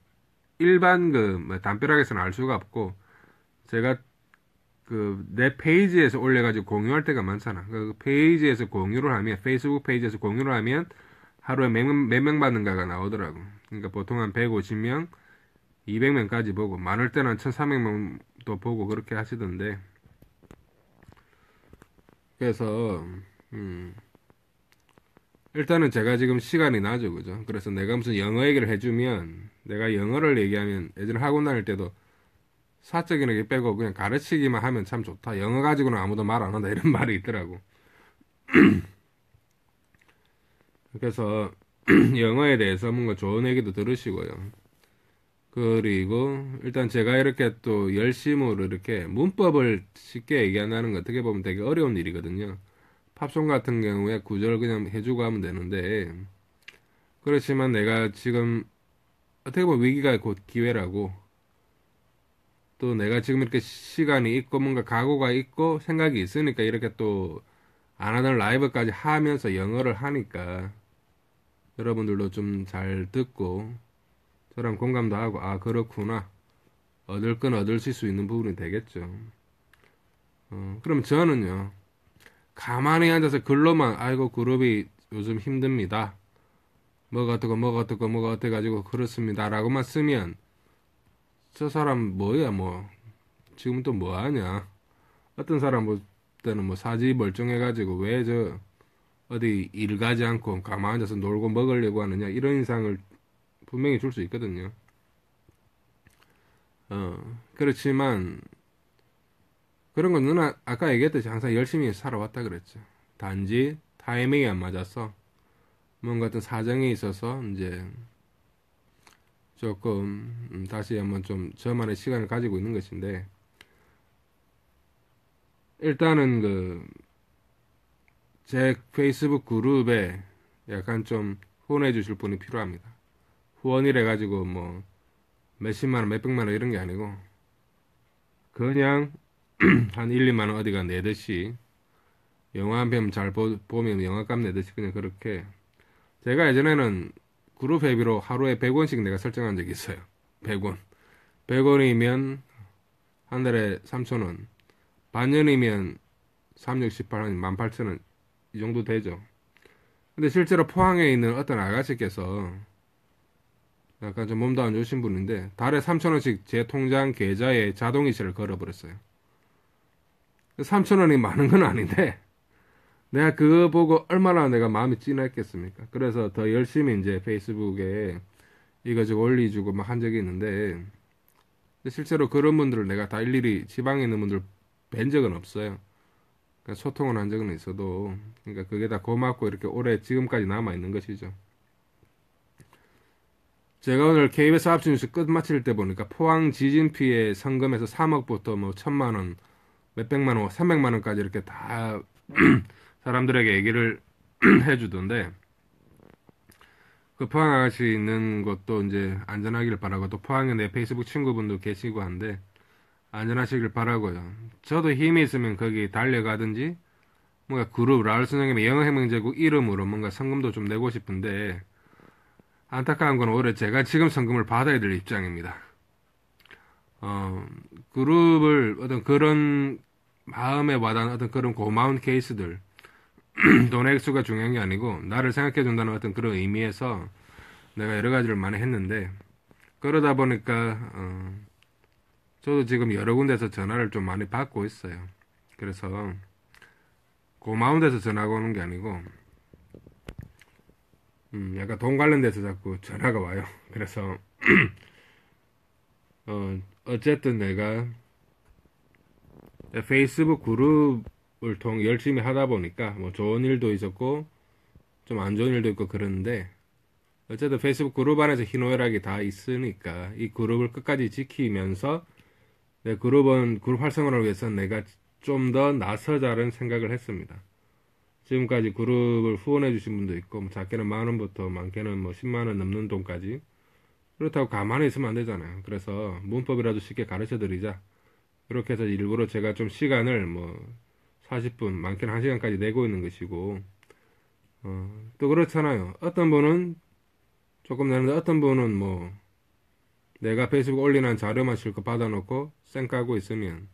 일반 뭐 담벼락에서는 알 수가 없고 제가 내 페이지에서 올려가지고 공유할 때가 많잖아. 그 페이지에서 공유를 하면 페이스북 페이지에서 공유를 하면 하루에 몇 명 받는가가 나오더라고. 그러니까 보통 한 150명, 200명까지 보고 많을 때는 한 1,300명도 보고 그렇게 하시던데. 그래서 일단은 제가 지금 시간이 나죠, 그죠? 그래서 내가 무슨 영어 얘기를 해주면 내가 영어를 얘기하면 예전에 학원 다닐 때도 사적인 얘기 빼고 그냥 가르치기만 하면 참 좋다. 영어 가지고는 아무도 말 안 한다. 이런 말이 있더라고. 그래서 영어에 대해서 뭔가 좋은 얘기도 들으시고요. 그리고 일단 제가 이렇게 또 열심으로 이렇게 문법을 쉽게 얘기한다는 거 어떻게 보면 되게 어려운 일이거든요. 팝송 같은 경우에 구절 그냥 해주고 하면 되는데 그렇지만 내가 지금 어떻게 보면 위기가 곧 기회라고 또 내가 지금 이렇게 시간이 있고 뭔가 각오가 있고 생각이 있으니까 이렇게 또 안 하던 라이브까지 하면서 영어를 하니까 여러분들도 좀 잘 듣고 저랑 공감도 하고 아 그렇구나 얻을 건 얻으실 수 있는 부분이 되겠죠. 그럼 저는요 가만히 앉아서 글로만 아이고 그룹이 요즘 힘듭니다. 뭐가 어떻고 뭐가 어떻고 뭐가 어떻게 가지고 그렇습니다 라고만 쓰면 저 사람 뭐야 뭐 지금 또 뭐하냐 어떤 사람 볼 때는 뭐 사지 멀쩡해가지고 왜 저 어디 일 가지 않고 가만히 앉아서 놀고 먹으려고 하느냐 이런 인상을 분명히 줄 수 있거든요. 그렇지만 그런 건 누나 아까 얘기했듯이 항상 열심히 살아왔다 그랬죠. 단지 타이밍이 안 맞아서 뭔가 어떤 사정이 있어서 이제 조금 다시 한번 좀 저만의 시간을 가지고 있는 것인데 일단은 제 페이스북 그룹에 약간 좀 후원해 주실 분이 필요합니다. 후원이래 가지고 뭐 몇십만 원, 몇백만 원 이런 게 아니고 그냥 한 1, 2만 원 어디가 내듯이 영화 한 편 잘 보면 영화값 내듯이 그냥 그렇게 제가 예전에는 그룹 회비로 하루에 100원씩 내가 설정한 적이 있어요. 100원. 100원이면 한 달에 3,000원. 반년이면 3, 6, 18, 한 18,000원. 이 정도 되죠. 근데 실제로 포항에 있는 어떤 아가씨께서 약간 좀 몸도 안 좋으신 분인데 달에 3,000원씩 제 통장 계좌에 자동이체를 걸어버렸어요. 3,000원이 많은 건 아닌데 내가 그거 보고 얼마나 내가 마음이 찐했겠습니까? 그래서 더 열심히 이제 페이스북에 이거저거 올려주고 막 한 적이 있는데 실제로 그런 분들을 내가 다 일일이 지방에 있는 분들 뵌 적은 없어요. 그러니까 소통은 한 적은 있어도, 그러니까 그게 다 고맙고 이렇게 오래 지금까지 남아 있는 것이죠. 제가 오늘 KBS 아홉시 뉴스 끝마칠 때 보니까 포항 지진 피해 성금에서 3억부터 뭐 1,000만 원, 몇백만 원, 300만 원까지 이렇게 다 사람들에게 얘기를 해주던데, 그 포항 아가씨 있는 곳도 이제 안전하길 바라고, 또 포항에 내 페이스북 친구분도 계시고 한데 안전하시길 바라고요. 저도 힘이 있으면 거기 달려가든지 뭔가 그룹 라울 선생님의 영어해명제국 이름으로 뭔가 성금도 좀 내고 싶은데, 안타까운 건 오히려 제가 지금 성금을 받아야 될 입장입니다. 그룹을 어떤 그런 마음에 와닿는 어떤 그런 고마운 케이스들, 돈 액수가 중요한 게 아니고 나를 생각해 준다는 어떤 그런 의미에서 내가 여러 가지를 많이 했는데, 그러다 보니까 저도 지금 여러 군데서 전화를 좀 많이 받고 있어요. 그래서 고마운 데서 전화가 오는 게 아니고 약간 돈 관련돼서 자꾸 전화가 와요. 그래서 어쨌든 내가 페이스북 그룹을 통해 열심히 하다 보니까 뭐 좋은 일도 있었고 좀 안 좋은 일도 있고 그러는데, 어쨌든 페이스북 그룹 안에서 희노애락이 다 있으니까 이 그룹을 끝까지 지키면서 내 그룹 활성화를 위해서 내가 좀 더 나서자는 생각을 했습니다. 지금까지 그룹을 후원해 주신 분도 있고, 뭐 작게는 10,000원부터 많게는 뭐 10만원 넘는 돈까지. 그렇다고 가만히 있으면 안 되잖아요. 그래서 문법이라도 쉽게 가르쳐 드리자. 이렇게 해서 일부러 제가 좀 시간을 뭐 40분, 많게는 1시간까지 내고 있는 것이고, 또 그렇잖아요. 어떤 분은 조금 내는데 어떤 분은 뭐 내가 페이스북 올리는 자료만 실컷 받아놓고 쌩 까고 있으면,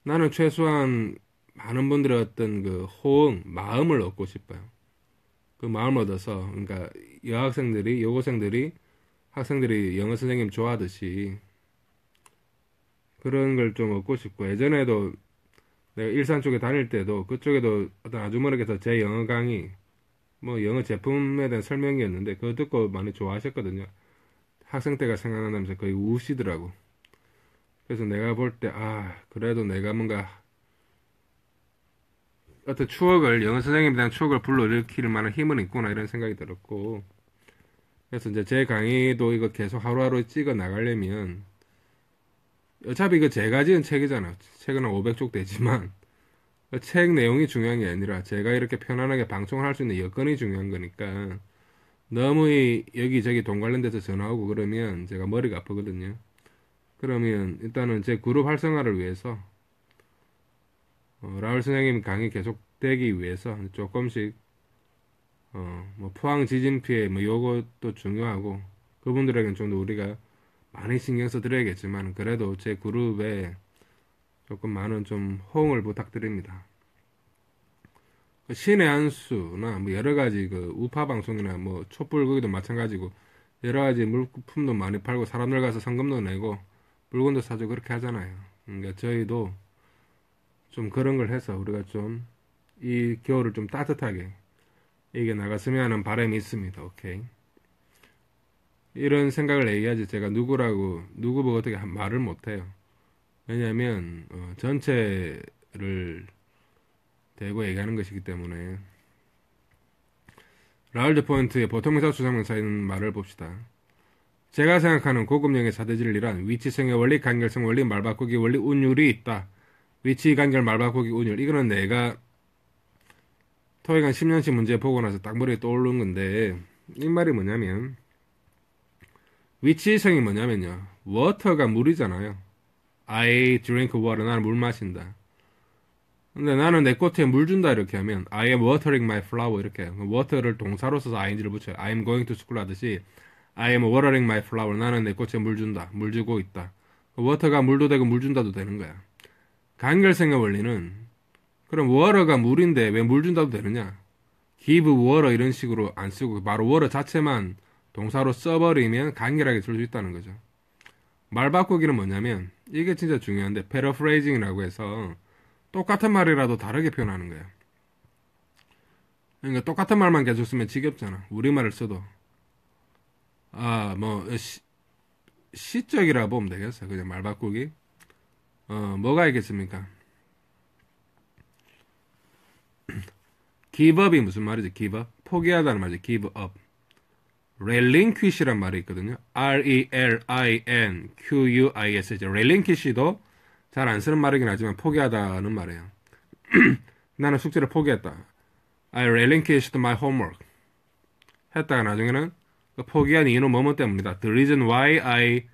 나는 최소한 많은 분들의 어떤 그 호응, 마음을 얻고 싶어요. 그 마음을 얻어서, 그러니까 여고생들이 학생들이 영어 선생님 좋아하듯이 그런 걸 좀 얻고 싶고, 예전에도 내가 일산 쪽에 다닐 때도 그쪽에도 어떤 아주머니께서 제 영어 강의, 뭐 영어 제품에 대한 설명이었는데 그거 듣고 많이 좋아하셨거든요. 학생 때가 생각난다면서 거의 우시더라고. 그래서 내가 볼 때, 그래도 내가 뭔가 어떤 추억을, 영어 선생님에 대한 추억을 불러일으킬 만한 힘은 있구나, 이런 생각이 들었고, 그래서 이제 제 강의도 이거 계속 하루하루 찍어 나가려면, 어차피 이거 제가 지은 책이잖아. 책은 한 500쪽 되지만, 그 책 내용이 중요한 게 아니라 제가 이렇게 편안하게 방송을 할 수 있는 여건이 중요한 거니까, 너무 여기저기 돈 관련돼서 전화 오고 그러면 제가 머리가 아프거든요. 그러면 일단은 제 그룹 활성화를 위해서, 라울 선생님 강의 계속 되기 위해서 조금씩, 뭐 포항 지진 피해 뭐 요것도 중요하고, 그분들에게는 좀 더 우리가 많이 신경 써 드려야겠지만, 그래도 제 그룹에 조금 많은 좀 호응을 부탁드립니다. 신의 한수나 뭐 여러 가지 그 우파 방송이나 뭐 촛불 거기도 마찬가지고, 여러 가지 물품도 많이 팔고 사람들 가서 성금도 내고 물건도 사주고 그렇게 하잖아요. 그러니까 저희도 좀 그런 걸 해서 우리가 좀 이 겨울을 좀 따뜻하게 이게 나갔으면 하는 바람이 있습니다. 오케이. 이런 생각을 얘기하지 제가 누구 보고 어떻게 말을 못해요. 왜냐하면 전체를 대고 얘기하는 것이기 때문에. 라울드 포인트의 보통명사 추상명사인 말을 봅시다. 제가 생각하는 고급형의 사대질이란 위치성의 원리, 간결성 원리, 말바꾸기 원리, 운율이 있다. 위치, 간결, 말바꾸기, 운율. 이거는 내가 토익 한 10년씩 문제 보고 나서 딱 머리에 떠오르는 건데, 이 말이 뭐냐면, 위치성이 뭐냐면요, 워터가 물이잖아요. I drink water. 나는 물 마신다. 근데 나는 내 꽃에 물 준다 이렇게 하면 I am watering my flower 이렇게 해요. water를 동사로 써서 ing를 붙여요. I am going to school 하듯이 I am watering my flower. 나는 내 꽃에 물 준다. 물 주고 있다. water가 물도 되고 물 준다도 되는 거야. 간결성의 원리는, 그럼 water가 물인데 왜 물 준다도 되느냐? give water 이런 식으로 안 쓰고 바로 water 자체만 동사로 써버리면 간결하게 쓸 수 있다는 거죠. 말 바꾸기는 뭐냐면, 이게 진짜 중요한데 paraphrasing이라고 해서 똑같은 말이라도 다르게 표현하는 거예요. 그러니까 똑같은 말만 계속 쓰면 지겹잖아. 우리말을 써도. 뭐 시적이라 보면 되겠어. 그냥 말 바꾸기. 뭐가 있겠습니까? give up이 무슨 말이지? give up? 포기하다는 말이지. give up. relinquish란 말이 있거든요. relinquis. relinquish도 잘 안 쓰는 말이긴 하지만 포기하다는 말이에요. 나는 숙제를 포기했다. I relinquished my homework. 했다가 나중에는 그 포기한 이유는 뭐뭐 때문이다. The reason why I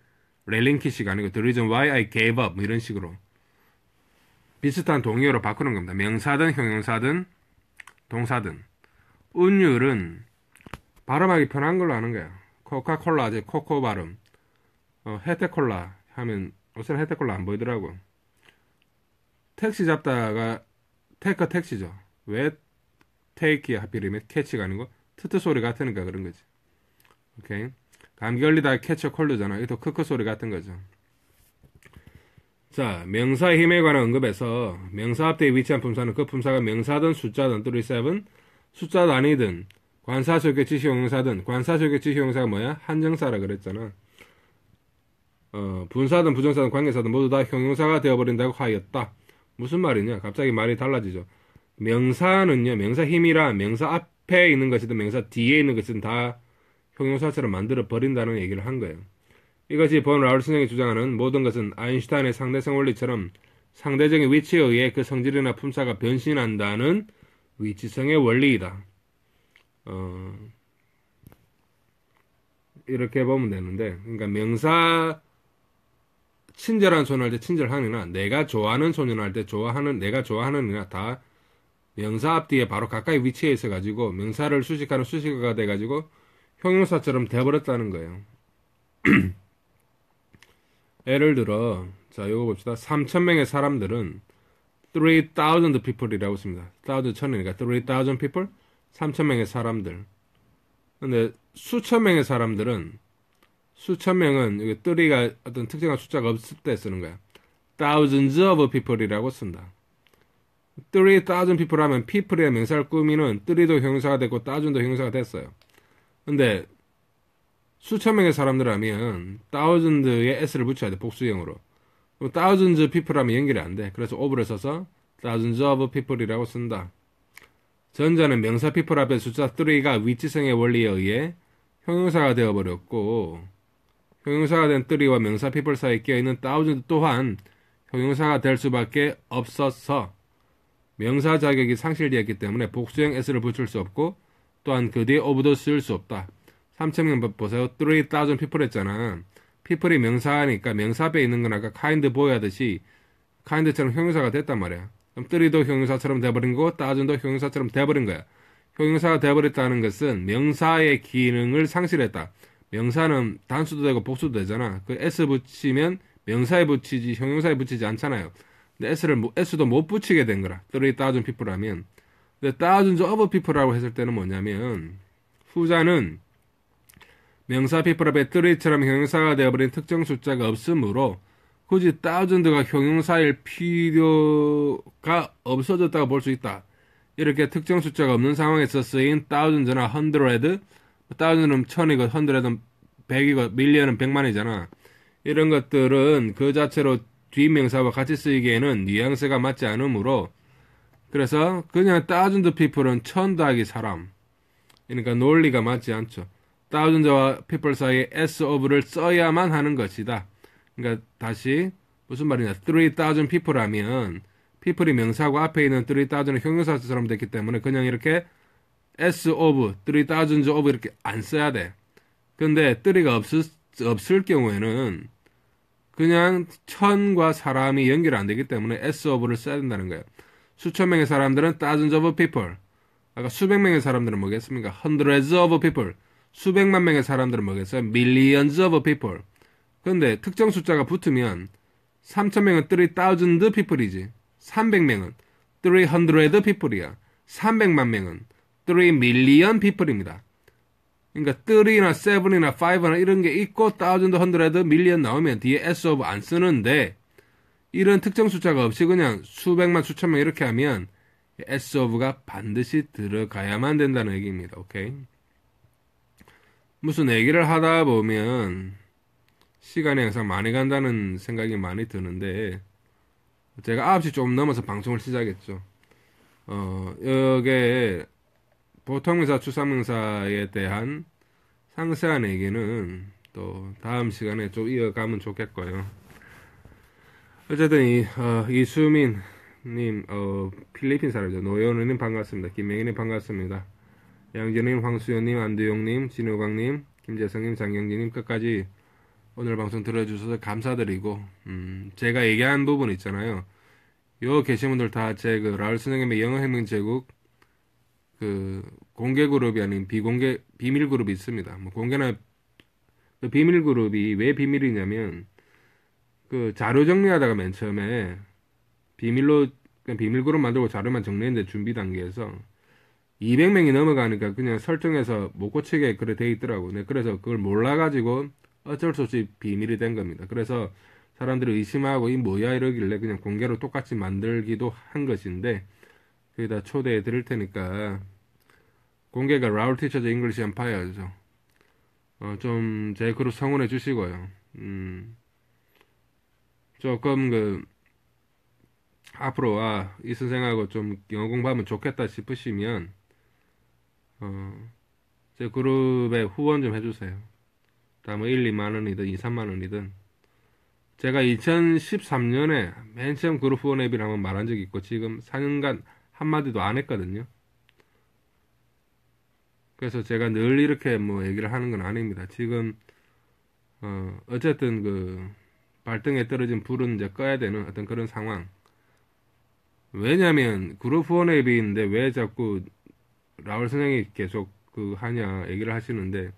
relinquish가 아니고 The reason why I gave up. 뭐 이런 식으로 비슷한 동의어로 바꾸는 겁니다. 명사든 형용사든 동사든. 운율은 발음하기 편한 걸로 하는 거야. 코카콜라, 이제 코코 발음. 헤테콜라 하면 요새는 헤테콜라 안 보이더라고. 택시 잡다가 테이크 택시죠. 왜 테이크야 하필이면 캐치가 아니고 트트 소리 같으니까 그런 거지. 오케이. 감기 걸리다 캐쳐 콜르잖아. 이것도 크크 소리 같은 거죠. 자, 명사의 힘에 관한 언급에서 명사 앞뒤에 위치한 품사는 그 품사가 명사든 숫자든 37, 숫자도 아니든 관사적의 지시형용사든 관사적의 지시형용사가 뭐야? 한정사라 그랬잖아. 분사든 부정사든 관계사든 모두 다 형용사가 되어버린다고 하였다. 무슨 말이냐? 갑자기 말이 달라지죠. 명사는요, 명사 힘이라 명사 앞에 있는 것이든 명사 뒤에 있는 것이든 다 형용사처럼 만들어 버린다는 얘기를 한 거예요. 이것이 본 라울 선생이 주장하는 모든 것은 아인슈타인의 상대성 원리처럼 상대적인 위치에 의해 그 성질이나 품사가 변신한다는 위치성의 원리이다. 이렇게 보면 되는데, 그러니까 명사 친절한 소녀할 때 친절하느나 내가 좋아하는 소녀를 할 때 좋아하는 내가 좋아하느냐 다 명사 앞뒤에 바로 가까이 위치해 있어 가지고 명사를 수식하는 수식어가 돼 가지고 형용사처럼 돼버렸다는 거예요. 예를 들어 자 요거 봅시다. 3,000명의 사람들은 3,000 people이라고 씁니다. 1,000이니까 3,000 people 3,000명의 사람들. 근데 수천 명의 사람들은 수천 명은 여기 3가 어떤 특정한 숫자가 없을 때 쓰는 거야. thousands of people이라고 쓴다. 3,000 people 하면 people의 명사를 꾸미는 3도 형용사가 됐고 1,000도 형용사가 됐어요. 근데 수천 명의 사람들 하면 thousand에 s를 붙여야 돼. 복수형으로. 그럼 thousands people 하면 연결이 안 돼. 그래서 of를 써서 thousands of people이라고 쓴다. 전자는 명사 people 앞에 숫자 3가 위치성의 원리에 의해 형용사가 되어버렸고 형용사가 된 3와 명사 people 사이에 끼어있는 thousand 또한 형용사가 될 수밖에 없어서 명사 자격이 상실되었기 때문에 복수형 s를 붙일 수 없고 또한 그 뒤에 of도 쓸 수 없다. 3,000명 보세요. 3,000 people 했잖아. people이 명사니까 명사 앞에 있는 건 아까 kind boy 하듯이 kind처럼 형용사가 됐단 말이야. 그럼 3도 형용사처럼 돼버린 거고 1,000도 형용사처럼 돼버린 거야. 형용사가 돼버렸다는 것은 명사의 기능을 상실했다. 명사는 단수도 되고 복수도 되잖아. 그 s 붙이면 명사에 붙이지 형용사에 붙이지 않잖아요. 근데 s도 못 붙이게 된 거라. 3,000 people 하면. 근데 thousands of people라고 했을 때는 뭐냐면 후자는 명사 people 앞에 3처럼 형용사가 되어버린 특정 숫자가 없으므로 굳이 thousand가 형용사일 필요가 없어졌다고 볼 수 있다. 이렇게 특정 숫자가 없는 상황에서 쓰인 thousands나 hundred, thousand은 1000이고 hundred은 100이고 million은 100만이잖아. 이런 것들은 그 자체로 뒷명사와 같이 쓰이기에는 뉘앙스가 맞지 않으므로 그래서 그냥 thousand people은 1000 더하기 사람. 그러니까 논리가 맞지 않죠. thousand와 people 사이에 s of를 써야만 하는 것이다. 그러니까 다시 무슨 말이냐. 3,000 people 하면 people이 명사고 앞에 있는 3,000은 형용사처럼 됐기 때문에 그냥 이렇게 s of, 3,000 of 이렇게 안 써야 돼. 근데 3가 없을 경우에는 그냥 1000과 사람이 연결 안 되기 때문에 s of를 써야 된다는 거예요. 수천 명의 사람들은 thousands of people. 아까 수백 명의 사람들은 뭐겠습니까? hundreds of people. 수백만 명의 사람들은 뭐겠어요? millions of people. 근데 특정 숫자가 붙으면 3,000명은 3,000 people이지. 300명은 300 people이야. 300만 명은 3 million people입니다. 그러니까 3나 7이나 5나 이런 게 있고 1,000, 100, million 나오면 뒤에 s of 안 쓰는데 이런 특정 숫자가 없이 그냥 수백만, 수천만 이렇게 하면 s of가 반드시 들어가야만 된다는 얘기입니다. 오케이? 무슨 얘기를 하다 보면 시간이 항상 많이 간다는 생각이 많이 드는데 제가 9시 좀 넘어서 방송을 시작했죠. 여기에 보통명사, 추상명사에 대한 상세한 얘기는 또 다음 시간에 좀 이어가면 좋겠고요. 어쨌든 이수민님, 필리핀 사람이죠. 노현우님 반갑습니다. 김명희님 반갑습니다. 양재님, 황수연님, 안두용님, 진호광님, 김재성님, 장경진님 끝까지 오늘 방송 들어주셔서 감사드리고, 제가 얘기한 부분 있잖아요. 요 계신 분들 다 제 그 라울 선생님의 영어혁명 제국 그 공개 그룹이 아닌 비공개 비밀 그룹이 있습니다. 뭐 공개나 그 비밀 그룹이 왜 비밀이냐면 그 자료 정리하다가 맨 처음에 비밀로 그냥 비밀 그룹 만들고 자료만 정리했는데 준비 단계에서 200명이 넘어가니까 그냥 설정해서 못 고치게 그래 돼 있더라고. 네, 그래서 그걸 몰라가지고 어쩔 수 없이 비밀이 된 겁니다. 그래서 사람들이 의심하고 이 뭐야 이러길래 그냥 공개로 똑같이 만들기도 한 것인데 거기다 초대해 드릴 테니까 공개가 라울 티처즈 잉글리시 엠파이어죠. 좀 제 그룹 성원해 주시고요. 조금 앞으로 이 선생하고 좀 영어 공부하면 좋겠다 싶으시면 제 그룹에 후원 좀 해주세요. 뭐 1, 2만 원이든 2, 3만 원이든 제가 2013년에 맨 처음 그룹 후원 앱이라 한번 말한 적이 있고 지금 4년간 한마디도 안 했거든요. 그래서 제가 늘 이렇게 뭐 얘기를 하는 건 아닙니다. 지금 어쨌든 발등에 떨어진 불은 이제 꺼야 되는 어떤 그런 상황. 왜냐면 그룹 후원 앱이 있는데 왜 자꾸 라울 선생이 계속 하냐 얘기를 하시는데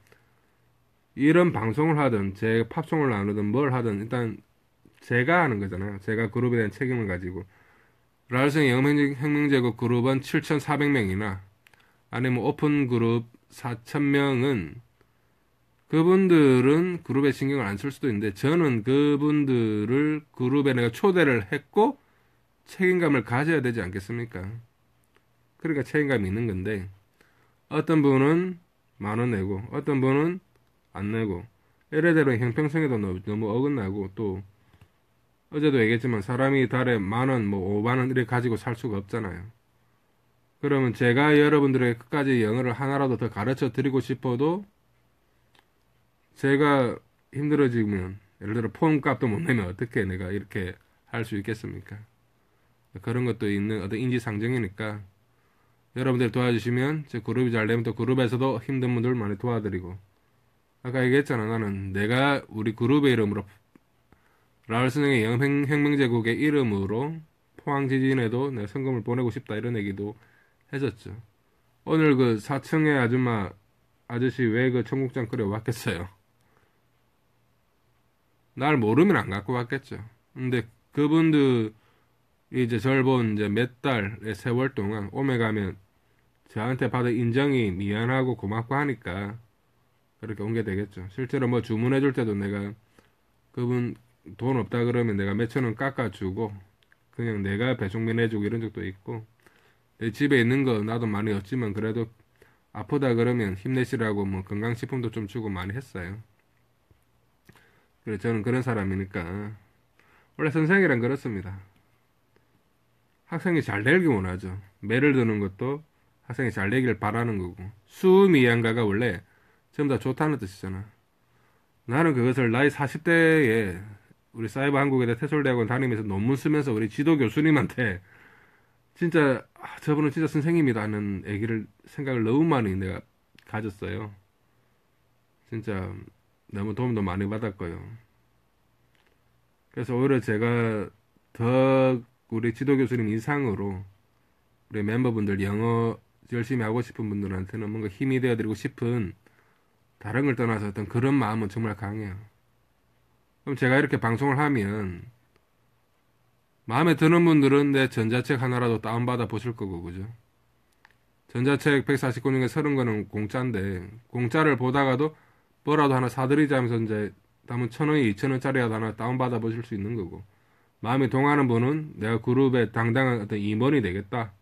이런 방송을 하든 제 팝송을 나누든 뭘 하든 일단 제가 하는 거잖아요. 제가 그룹에 대한 책임을 가지고 라울 선생 영명제국 그룹은 7,400명이나 아니면 오픈 그룹 4,000명은 그분들은 그룹에 신경을 안 쓸 수도 있는데 저는 그분들을 그룹에 내가 초대를 했고 책임감을 가져야 되지 않겠습니까? 그러니까 책임감이 있는 건데 어떤 분은 10,000원 내고 어떤 분은 안 내고 이래대로 형평성에도 너무 어긋나고 또 어제도 얘기했지만 사람이 달에 10,000원 뭐 50,000원 이렇게 가지고 살 수가 없잖아요. 그러면 제가 여러분들에게 끝까지 영어를 하나라도 더 가르쳐 드리고 싶어도 제가 힘들어지면 예를 들어 폰값도 못 내면 어떻게 내가 이렇게 할 수 있겠습니까? 그런 것도 있는 어떤 인지상정이니까 여러분들 도와주시면 제 그룹이 잘 되면 또 그룹에서도 힘든 분들 많이 도와드리고 아까 얘기했잖아. 나는 내가 우리 그룹의 이름으로 라울 선생의 영혁명제국의 이름으로 포항 지진에도 내가 성금을 보내고 싶다 이런 얘기도 했었죠. 오늘 4층의 아저씨 왜 청국장 끓여 왔겠어요? 날 모르면 안 갖고 왔겠죠. 근데 그분들 이제 절 본 이제 몇 달의 세월 동안 오메 가면 저한테 받은 인정이 미안하고 고맙고 하니까 그렇게 온 게 되겠죠. 실제로 뭐 주문해 줄 때도 내가 그분 돈 없다 그러면 내가 몇천 원 깎아주고 그냥 내가 배송비 내주고 이런 적도 있고 내 집에 있는 거 나도 많이 없지만 그래도 아프다 그러면 힘내시라고 뭐 건강식품도 좀 주고 많이 했어요. 그래서 저는 그런 사람이니까 원래 선생이란 그렇습니다. 학생이 잘 되길 원하죠. 매를 드는 것도 학생이 잘 되길 바라는 거고 수미양가가 원래 전부 다 좋다는 뜻이잖아. 나는 그것을 나이 40대에 우리 사이버 한국에대 태솔대학원 다니면서 논문 쓰면서 우리 지도 교수님한테 진짜 저분은 진짜 선생님이다 하는 생각을 너무 많이 내가 가졌어요. 진짜 너무 도움도 많이 받았고요. 그래서 오히려 제가 더 우리 지도 교수님 이상으로 우리 멤버분들 영어 열심히 하고 싶은 분들한테는 뭔가 힘이 되어드리고 싶은 다른 걸 떠나서 어떤 그런 마음은 정말 강해요. 그럼 제가 이렇게 방송을 하면 마음에 드는 분들은 내 전자책 하나라도 다운받아 보실 거고 그죠? 전자책 149권 중에 30권은 공짜인데 공짜를 보다가도 뭐라도 하나 사드리자 하면서 이제 남은 1,000원이 2,000원짜리라도 하나 다운받아 보실 수 있는 거고 마음이 동하는 분은 내가 그룹의 당당한 어떤 임원이 되겠다.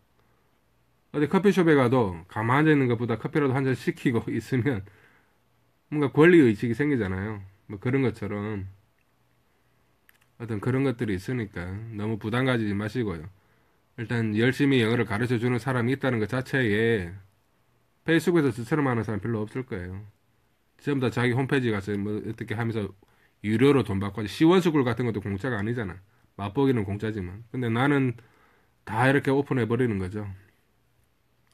어디 커피숍에 가도 가만히 앉아 있는 것보다 커피라도 한 잔 시키고 있으면 뭔가 권리의식이 생기잖아요. 뭐 그런 것처럼 어떤 그런 것들이 있으니까 너무 부담 가지지 마시고요. 일단 열심히 영어를 가르쳐 주는 사람이 있다는 것 자체에 페이스북에서 저처럼 하는 사람 별로 없을 거예요. 전부 다 자기 홈페이지 가서 뭐 어떻게 하면서 유료로 돈 받고 하지. 시원스쿨 같은 것도 공짜가 아니잖아. 맛보기는 공짜지만. 근데 나는 다 이렇게 오픈해 버리는 거죠.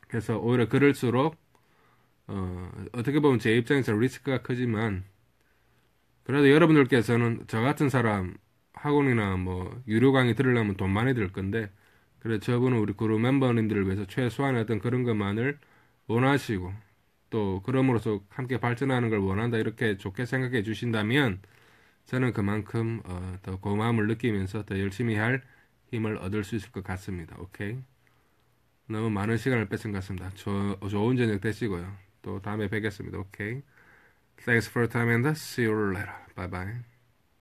그래서 오히려 그럴수록 어떻게 보면 제 입장에서 리스크가 크지만 그래도 여러분들께서는 저 같은 사람 학원이나 뭐 유료 강의 들으려면 돈 많이 들 건데 그래 저분은 우리 그룹 멤버님들을 위해서 최소한의 어떤 그런 것만을 원하시고 또 그럼으로써 함께 발전하는 걸 원한다 이렇게 좋게 생각해 주신다면 저는 그만큼 더 고마움을 느끼면서 더 열심히 할 힘을 얻을 수 있을 것 같습니다. 오케이? 너무 많은 시간을 뺏은 것 같습니다. 좋은 저녁 되시고요. 또 다음에 뵙겠습니다. 오케이? Thanks for your time and see you later. Bye bye.